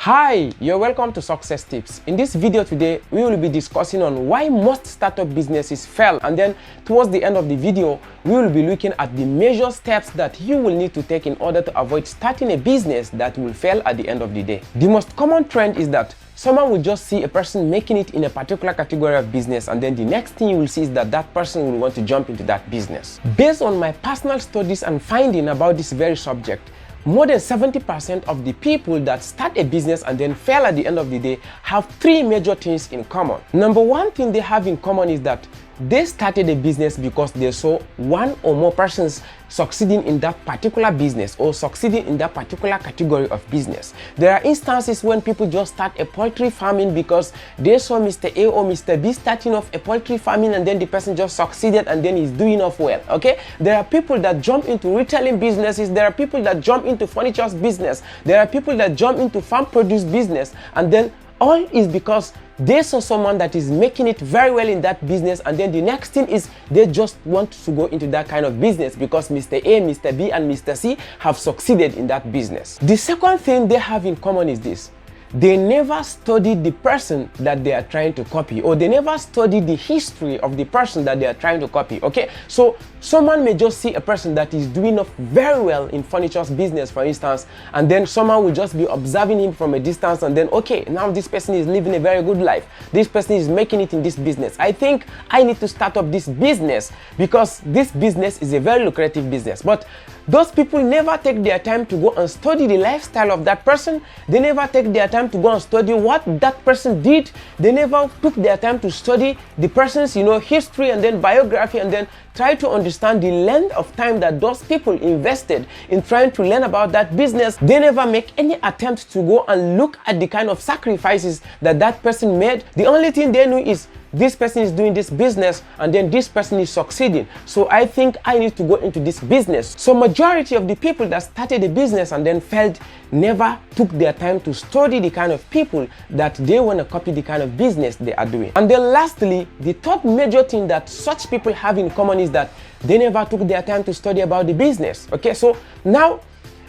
Hi, you're welcome to Success Tips. In this video today, we will be discussing on why most startup businesses fail, and then towards the end of the video, we will be looking at the major steps that you will need to take in order to avoid starting a business that will fail at the end of the day. The most common trend is that someone will just see a person making it in a particular category of business, and then the next thing you will see is that that person will want to jump into that business. Based on my personal studies and finding about this very subject, more than 70% of the people that start a business and then fail at the end of the day have three major things in common. Number one thing they have in common is that they started a business because they saw one or more persons succeeding in that particular business or succeeding in that particular category of business. There are instances when people just start a poultry farming because they saw Mr. A or Mr. B starting off a poultry farming, and then the person just succeeded and then he's doing off well. Okay, there are people that jump into retailing businesses, there are people that jump into furniture business, there are people that jump into farm produce business, and then all is because they saw someone that is making it very well in that business, and then the next thing is they just want to go into that kind of business because Mr. A, Mr. B, and Mr. C have succeeded in that business. The second thing they have in common is this: they never studied the person that they are trying to copy, or they never studied the history of the person that they are trying to copy. Okay, so someone may just see a person that is doing very well in furniture business, for instance, and then someone will just be observing him from a distance, and then, okay, now this person is living a very good life, this person is making it in this business, I think I need to start up this business because this business is a very lucrative business. But those people never take their time to go and study the lifestyle of that person. They never take their time to go and study what that person did. They never took their time to study the person's, history and then biography, and then try to understand the length of time that those people invested in trying to learn about that business. They never make any attempt to go and look at the kind of sacrifices that that person made. The only thing they know is this person is doing this business and then this person is succeeding, so I think I need to go into this business. So majority of the people that started a business and then failed never took their time to study the kind of people that they want to copy the kind of business they are doing. And then lastly, the third major thing that such people have in common is that they never took their time to study about the business. Okay, so now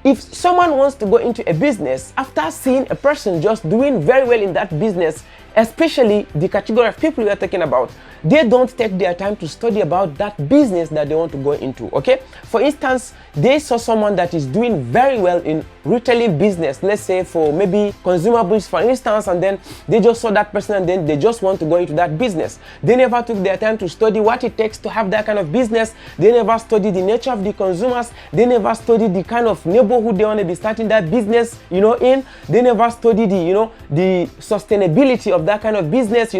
if someone wants to go into a business after seeing a person just doing very well in that business, especially the category of people we are talking about, they don't take their time to study about that business that they want to go into. Okay, for instance, they saw someone that is doing very well in retailing business, let's say for maybe consumables, for instance, and then they just saw that person and then they just want to go into that business. They never took their time to study what it takes to have that kind of business. They never studied the nature of the consumers. They never studied the kind of neighborhood they want to be starting that business in. They never studied the sustainability of that kind of business,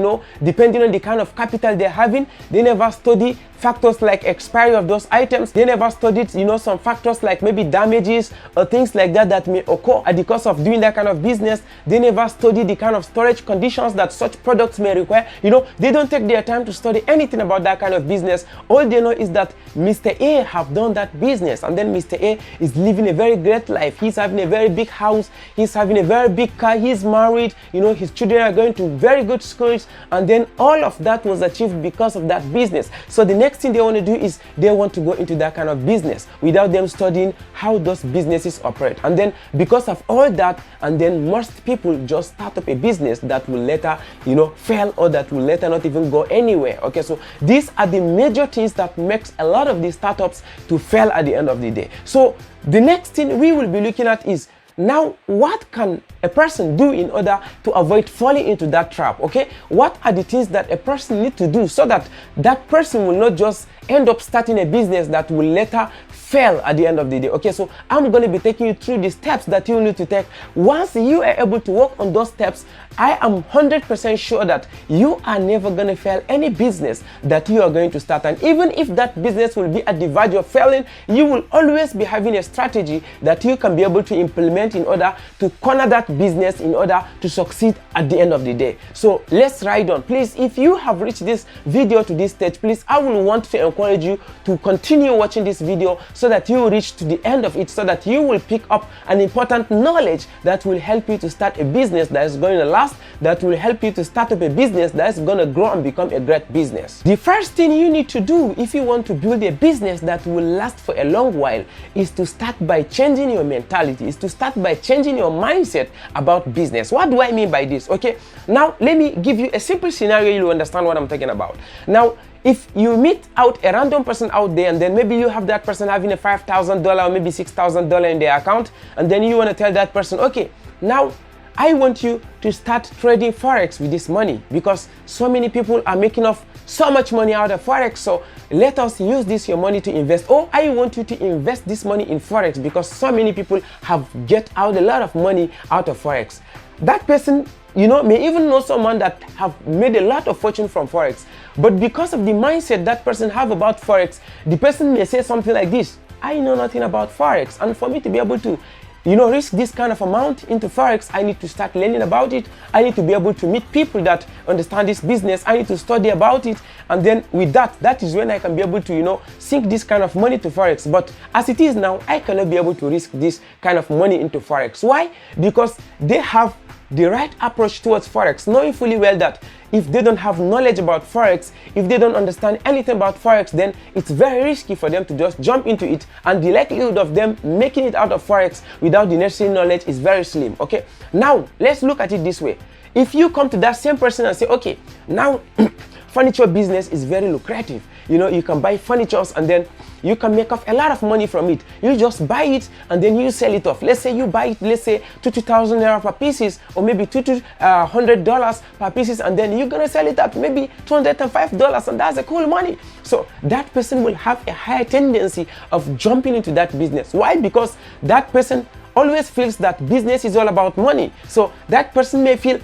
depending on the kind of capital they're having. They never study factors like expiry of those items. They never studied some factors like maybe damages or things like that may occur at the cost of doing that kind of business. They never study the kind of storage conditions that such products may require. They don't take their time to study anything about that kind of business. All they know is that Mr. A have done that business, and then Mr. A is living a very great life. He's having a very big house, he's having a very big car, he's married, his children are going to very good schools, and then all of that was achieved because of that business. So the next thing they want to do is they want to go into that kind of business without them studying how those businesses operate. And then because of all that, and then most people just start up a business that will later fail, or that will later not even go anywhere. Okay, so these are the major things that makes a lot of these startups to fail at the end of the day. So the next thing we will be looking at is, now, what can a person do in order to avoid falling into that trap? Okay, what are the things that a person needs to do so that that person will not just end up starting a business that will later fail at the end of the day? Okay, so I'm going to be taking you through the steps that you need to take. Once you are able to work on those steps, I am 100% sure that you are never going to fail any business that you are going to start. And even if that business will be at the verge of failing, you will always be having a strategy that you can be able to implement in order to corner that business in order to succeed at the end of the day. So let's ride on. Please, if you have reached this video to this stage, please, I will want to encourage you to continue watching this video so that you reach to the end of it, so that you will pick up an important knowledge that will help you to start a business that is going to last, that will help you to start up a business that is going to grow and become a great business. The first thing you need to do if you want to build a business that will last for a long while is to start by changing your mentality, is to start by changing your mindset about business. What do I mean by this? Okay, now let me give you a simple scenario. You'll understand what I'm talking about. Now, if you meet out a random person out there, and then maybe you have that person having a $5,000 or maybe $6,000 in their account, and then you want to tell that person, okay, now I want you to start trading Forex with this money, because so many people are making off so much money out of Forex. So let us use this your money to invest. Or I want you to invest this money in Forex because so many people have get out a lot of money out of Forex. That person, you know, may even know someone that have made a lot of fortune from Forex. But because of the mindset that person have about Forex, the person may say something like this: I know nothing about Forex, and for me to be able to, you know, risk this kind of amount into Forex, I need to start learning about it. I need to be able to meet people that understand this business. I need to study about it. And then with that, that is when I can be able to, you know, sink this kind of money to Forex. But as it is now, I cannot be able to risk this kind of money into Forex. Why? Because they have the right approach towards Forex, knowing fully well that if they don't have knowledge about Forex, if they don't understand anything about Forex, then it's very risky for them to just jump into it, and the likelihood of them making it out of Forex without the necessary knowledge is very slim. Okay, now let's look at it this way. If you come to that same person and say, okay, now furniture business is very lucrative, you know, you can buy furnitures and then you can make off a lot of money from it. You just buy it and then you sell it off. Let's say you buy it, let's say $2,000 per pieces, or maybe $100 per pieces, and then you're gonna sell it at maybe $205, and that's a cool money. So that person will have a higher tendency of jumping into that business. Why? Because that person always feels that business is all about money. So that person may feel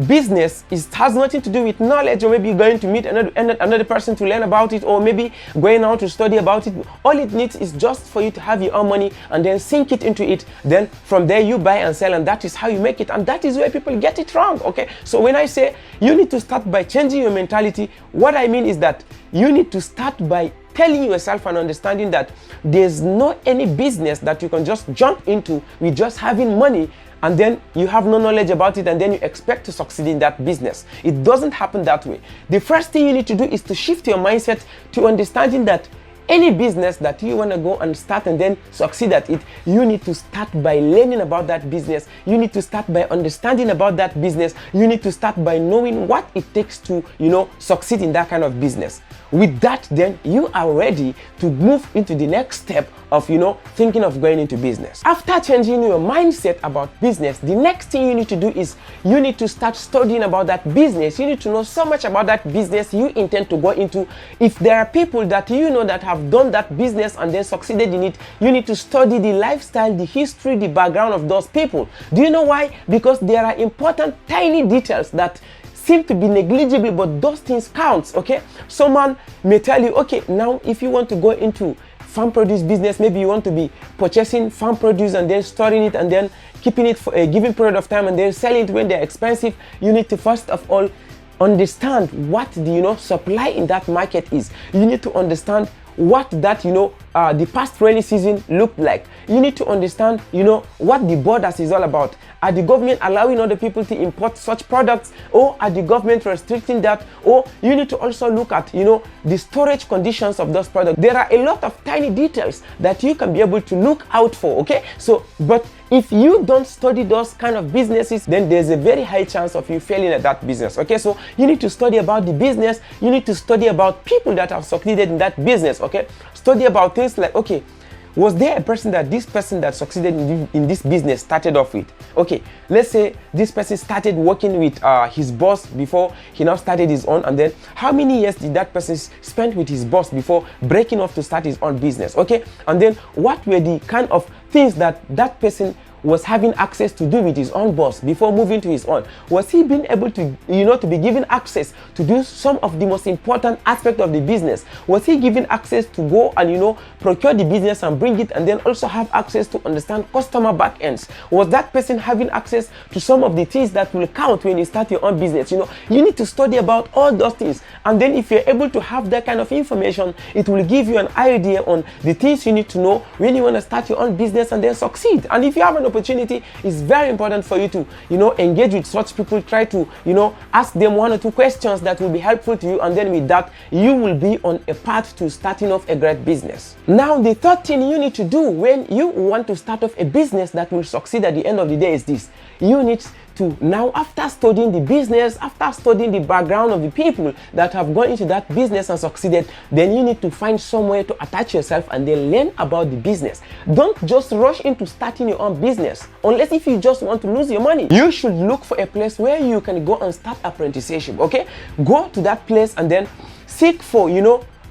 business has nothing to do with knowledge, or maybe going to meet another person to learn about it, or maybe going out to study about it. All it needs is just for you to have your own money and then sink it into it. Then from there you buy and sell, and that is how you make it. And that is where people get it wrong. Okay, so when I say you need to start by changing your mentality, what I mean is that you need to start by telling yourself and understanding that there's no any business that you can just jump into with just having money, and then you have no knowledge about it, and then you expect to succeed in that business. It doesn't happen that way. The first thing you need to do is to shift your mindset to understanding that any business that you want to go and start and then succeed at it, you need to start by learning about that business. You need to start by understanding about that business. You need to start by knowing what it takes to, you know, succeed in that kind of business. With that, then you are ready to move into the next step of, you know, thinking of going into business. After changing your mindset about business, the next thing you need to do is you need to start studying about that business. You need to know so much about that business you intend to go into. If there are people that you know that have done that business and then succeeded in it, you need to study the lifestyle, the history, the background of those people. Do you know why? Because there are important tiny details that seem to be negligible, but those things counts. Okay, someone may tell you, okay, now if you want to go into farm produce business, maybe you want to be purchasing farm produce and then storing it and then keeping it for a given period of time and then selling it when they're expensive. You need to first of all understand what the, you know, supply in that market is. You need to understand what that, you know, the past rainy season looked like. You need to understand, you know, what the borders is all about. Are the government allowing other people to import such products, or are the government restricting that? Or you need to also look at, you know, the storage conditions of those products. There are a lot of tiny details that you can be able to look out for. Okay, so but if you don't study those kind of businesses, then there's a very high chance of you failing at that business. Okay, so you need to study about the business. You need to study about people that have succeeded in that business. Okay, study about things like, okay, was there a person that this person that succeeded in this business started off with? Okay, let's say this person started working with his boss before he now started his own, and then how many years did that person spend with his boss before breaking off to start his own business? Okay, and then what were the kind of things that that person was having access to do with his own boss before moving to his own? Was he being able to, you know, to be given access to do some of the most important aspect of the business? Was he given access to go and, you know, procure the business and bring it, and then also have access to understand customer back ends? Was that person having access to some of the things that will count when you start your own business? You know, you need to study about all those things, and then if you're able to have that kind of information, it will give you an idea on the things you need to know when you want to start your own business and then succeed. And if you have an opportunity, it's very important for you to, engage with such people. Try to, ask them 1 or 2 questions that will be helpful to you, and then with that, you will be on a path to starting off a great business. Now, the third thing you need to do when you want to start off a business that will succeed at the end of the day is this. You need to now, after studying the business, after studying the background of the people that have gone into that business and succeeded, then you need to find somewhere to attach yourself and then learn about the business. Don't just rush into starting your own business unless if you just want to lose your money. You should look for a place where you can go and start apprenticeship. Okay, go to that place and then seek for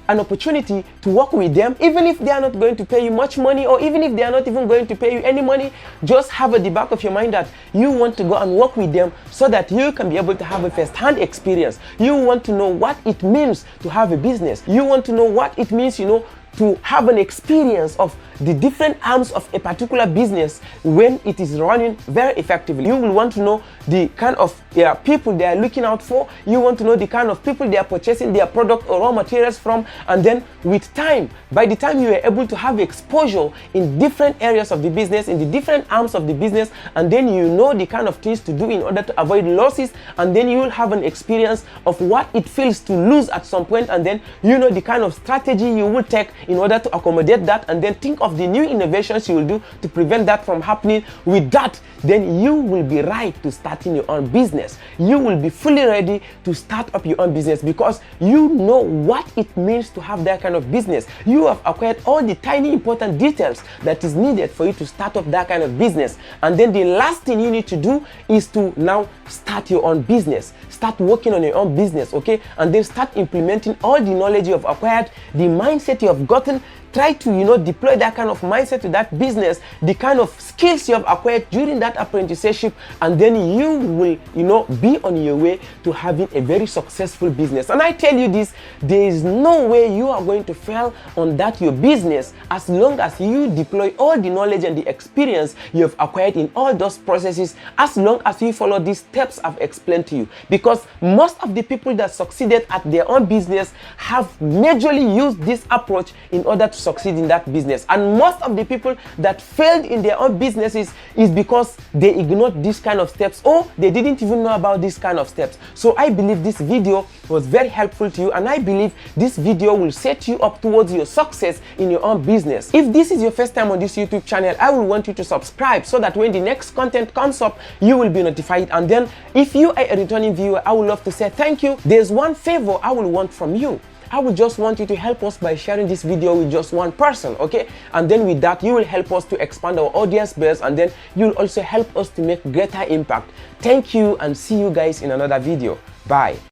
an opportunity to work with them. Even if they are not going to pay you much money, or even if they are not even going to pay you any money, just have at the back of your mind that you want to go and work with them so that you can be able to have a first-hand experience. You want to know what it means to have a business. You want to know what it means, to have an experience of the different arms of a particular business when it is running very effectively. You will want to know the kind of people they are looking out for. You want to know the kind of people they are purchasing their product or raw materials from. And then with time, by the time you are able to have exposure in different areas of the business, in the different arms of the business, and then you know the kind of things to do in order to avoid losses, and then you will have an experience of what it feels to lose at some point, and then you know the kind of strategy you will take in order to accommodate that, and then think of the new innovations you will do to prevent that from happening. With that, then you will be right to starting your own business. You will be fully ready to start up your own business because you know what it means to have that kind of business. You have acquired all the tiny important details that is needed for you to start up that kind of business. And then the last thing you need to do is to now start your own business. Start working on your own business, okay? And then start implementing all the knowledge you have acquired, the mindset you have gotten. Try to, deploy that kind of mindset to that business, the kind of skills you have acquired during that apprenticeship, and then you will, be on your way to having a very successful business. And I tell you this, there is no way you are going to fail on that your business as long as you deploy all the knowledge and the experience you have acquired in all those processes, as long as you follow these steps I've explained to you. Because most of the people that succeeded at their own business have majorly used this approach in order to succeed in that business. And most of the people that failed in their own businesses is because they ignored this kind of steps, or they didn't even know about this kind of steps. So I believe this video was very helpful to you, and I believe this video will set you up towards your success in your own business. If this is your first time on this YouTube channel, I will want you to subscribe so that when the next content comes up, you will be notified. And then if you are a returning viewer, I would love to say thank you. There's one favor I will want from you. I would just want you to help us by sharing this video with just one person, okay? And then with that, you will help us to expand our audience base, and then you'll also help us to make greater impact. Thank you, and see you guys in another video. Bye.